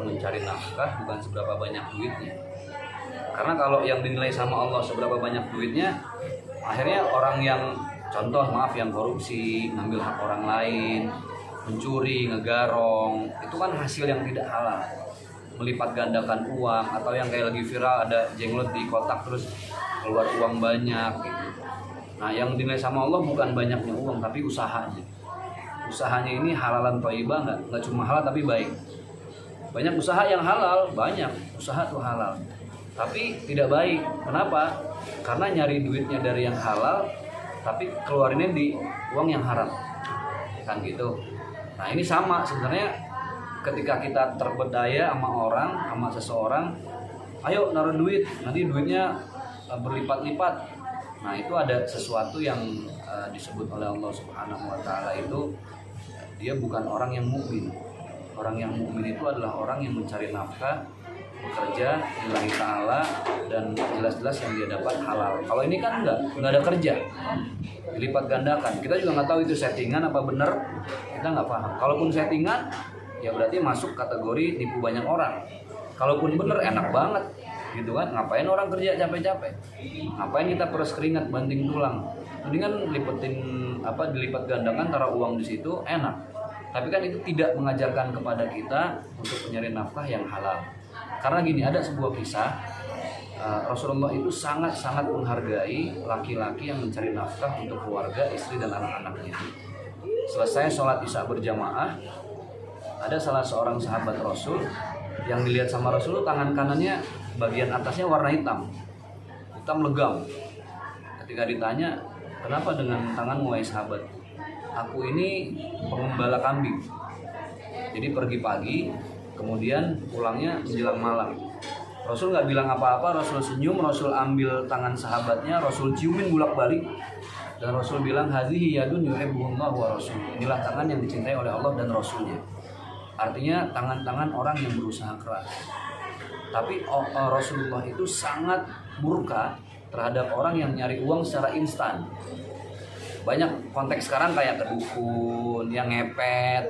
orang mencari nafkah bukan seberapa banyak duitnya. Karena kalau yang dinilai sama Allah seberapa banyak duitnya, akhirnya orang yang contoh yang korupsi, ngambil hak orang lain, mencuri, ngegarong, itu kan hasil yang tidak halal. Melipat gandakan uang, atau yang kayak lagi viral ada jenglot di kotak terus keluar uang banyak gitu. Nah, yang dinilai sama Allah bukan banyaknya uang tapi usahanya. Usahanya ini halalan thayyibah, nggak cuma halal tapi baik. Banyak usaha yang halal, banyak usaha tuh halal, tapi tidak baik. Kenapa? Karena nyari duitnya dari yang halal tapi keluarinnya di uang yang haram, kan gitu. Nah, ini sama sebenarnya. Ketika kita terberdaya sama orang, sama seseorang, ayo naruh duit, nanti duitnya berlipat-lipat. Nah, itu ada sesuatu yang disebut oleh Allah Subhanahu wa taala itu dia bukan orang yang mukmin. Orang yang mukmin itu adalah orang yang mencari nafkah, bekerja lillahi taala, dan jelas-jelas yang dia dapat halal. Kalau ini kan enggak ada kerja, dilipat gandakan. Kita juga nggak tahu itu settingan apa benar, kita nggak paham. Kalaupun settingan, ya berarti masuk kategori nipu banyak orang. Kalaupun bener enak banget gitu kan, ngapain orang kerja capek-capek, ngapain kita peres keringat banting tulang, mendingan dilipat gandakan, taruh uang di situ, enak. Tapi kan itu tidak mengajarkan kepada kita untuk mencari nafkah yang halal. Karena gini, ada sebuah kisah, Rasulullah itu sangat-sangat menghargai laki-laki yang mencari nafkah untuk keluarga, istri dan anak-anaknya. Selesai sholat isya berjamaah, ada salah seorang sahabat Rasul yang dilihat sama Rasul, tangan kanannya bagian atasnya warna hitam legam. Ketika ditanya, kenapa dengan tanganmu wahai sahabat? Aku ini pengembala kambing, jadi pergi pagi kemudian pulangnya menjelang malam. Rasul nggak bilang apa-apa, Rasul senyum, Rasul ambil tangan sahabatnya, Rasul ciumin bolak-balik, dan Rasul bilang, hadhihi yadun yuhibbuhullah wa rasul. Inilah tangan yang dicintai oleh Allah dan Rasulnya. Artinya tangan-tangan orang yang berusaha keras. Tapi Rasulullah itu sangat murka terhadap orang yang nyari uang secara instan. Banyak konteks sekarang kayak kedukun, yang ngepet,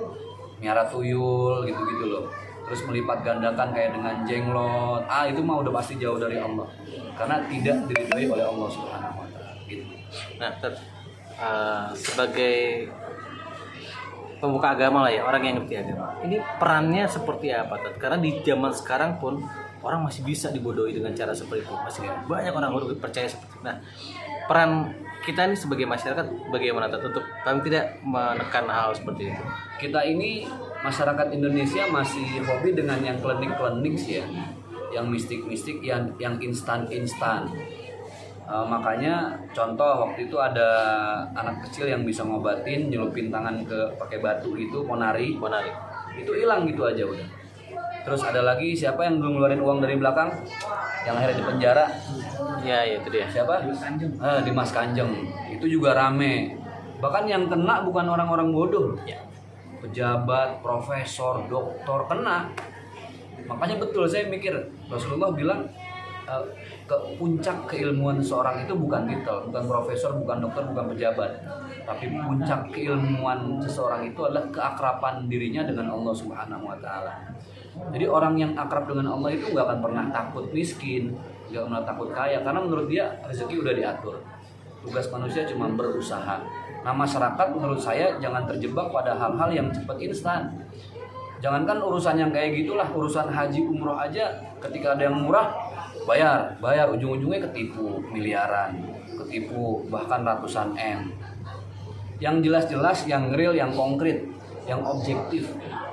miara tuyul, gitu-gitu loh. Terus melipat gandakan kayak dengan jenglot. Itu mah udah pasti jauh dari Allah. Karena tidak diridhoi oleh Allah Subhanahu wa taala gitu. Nah, sebagai pemuka agama lah ya, orang yang ngerti agama, ini perannya seperti apa, Tat? Karena di zaman sekarang pun orang masih bisa dibodohi dengan cara seperti itu, masih banyak orang baru percaya seperti itu. Nah, peran kita ini sebagai masyarakat bagaimana, Tat, untuk kami tidak menekan hal seperti itu? Kita ini masyarakat Indonesia masih hobi dengan yang klinik-klinik sih ya, yang mistik-mistik, yang instan-instan. Makanya contoh waktu itu ada anak kecil yang bisa ngobatin, nyelupin tangan ke pakai batu itu, ponari itu hilang gitu aja udah. Terus ada lagi siapa yang belum ngeluarin uang dari belakang, yang akhirnya di penjara? Ya itu dia. Siapa? Dimas Kanjeng. Itu juga rame. Bahkan yang kena bukan orang-orang bodoh, pejabat, profesor, doktor kena. Makanya betul saya mikir, Rasulullah bilang ke puncak keilmuan seorang itu bukan titel, bukan profesor, bukan dokter, bukan pejabat, tapi puncak keilmuan seseorang itu adalah keakraban dirinya dengan Allah Subhanahu wa taala. Jadi orang yang akrab dengan Allah itu gak akan pernah takut miskin, gak pernah takut kaya, karena menurut dia rezeki udah diatur. Tugas manusia cuma berusaha. Nah, masyarakat menurut saya jangan terjebak pada hal-hal yang cepat instan. Jangankan urusan yang kayak gitulah, urusan haji umroh aja ketika ada yang murah bayar, ujung-ujungnya ketipu miliaran, ketipu bahkan ratusan M. Yang jelas-jelas, yang real, yang konkret, yang objektif.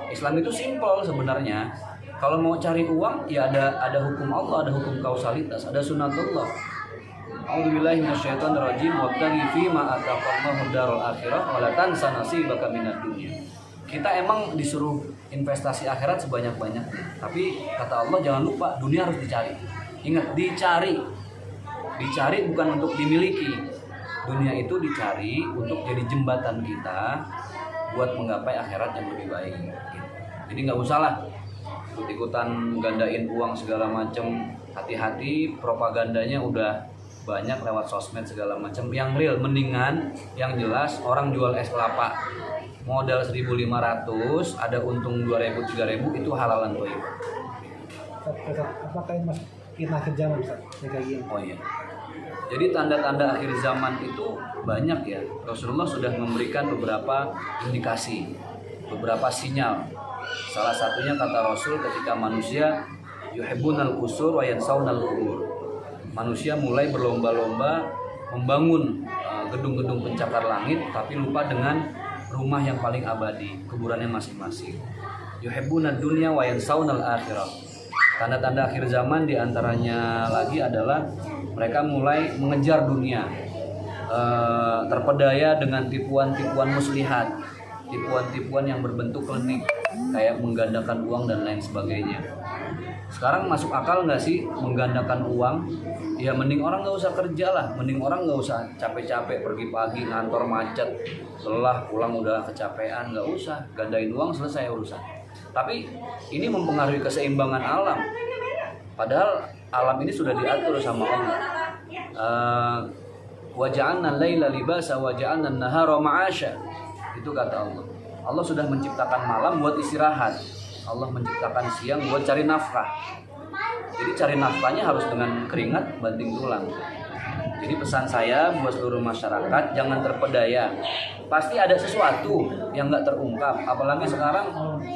Islam itu simpel sebenarnya. Kalau mau cari uang ya ada hukum Allah, ada hukum kausalitas, ada sunnatullah. A'udzubillahi minasyaitonirrajim, wabtaghi fima ataqallahu darul akhirah wa la tansa nasibaka minad dunya. Kita emang disuruh investasi akhirat sebanyak-banyaknya, tapi kata Allah jangan lupa dunia harus dicari. Ingat, dicari bukan untuk dimiliki. Dunia itu dicari untuk jadi jembatan kita buat menggapai akhirat yang lebih baik. Jadi nggak usah lah ikut-ikutan gandain uang segala macam. Hati-hati, propagandanya udah banyak lewat sosmed segala macam. Yang real, mendingan yang jelas orang jual es kelapa modal 1.500 ada untung 2.000 3.000 itu halalan thayyibah. Apakah ini mas akhir zaman Ustaz? Kayak gini. Oh iya. Jadi tanda-tanda akhir zaman itu banyak ya. Rasulullah sudah memberikan beberapa indikasi, beberapa sinyal. Salah satunya kata Rasul ketika manusia yuhibbunal qusur wa yansawnal qubur. Manusia mulai berlomba-lomba membangun gedung-gedung pencakar langit tapi lupa dengan rumah yang paling abadi, kuburannya masing-masing. Yuhibbunad dunya wa yansawnal akhirah. Tanda-tanda akhir zaman diantaranya lagi adalah mereka mulai mengejar dunia, terpedaya dengan tipuan-tipuan muslihat, tipuan-tipuan yang berbentuk klinik, kayak menggandakan uang dan lain sebagainya. Sekarang masuk akal nggak sih menggandakan uang? Ya mending orang nggak usah kerja lah, mending orang nggak usah capek-capek pergi pagi ngantor macet, lelah pulang udah kecapean, nggak usah gandain uang, selesai urusan. Tapi ini mempengaruhi keseimbangan alam. Padahal alam ini sudah diatur sama Allah. Wa ja'alna al-laila libasa wa ja'alna an-nahara ma'asha. Itu kata Allah. Allah sudah menciptakan malam buat istirahat. Allah menciptakan siang buat cari nafkah. Jadi cari nafkahnya harus dengan keringat banting tulang. Jadi pesan saya buat seluruh masyarakat, jangan terpedaya. Pasti ada sesuatu yang nggak terungkap. Apalagi sekarang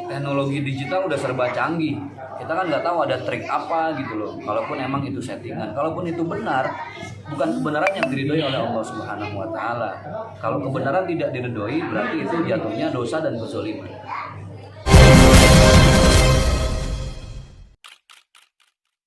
teknologi digital udah serba canggih. Kita kan nggak tahu ada trik apa gitu loh. Kalaupun emang itu settingan, kalaupun itu benar, bukan kebenaran yang diridhoi oleh Allah Subhanahu Wa Taala. Kalau kebenaran tidak diridhoi, berarti itu jatuhnya dosa dan kezaliman.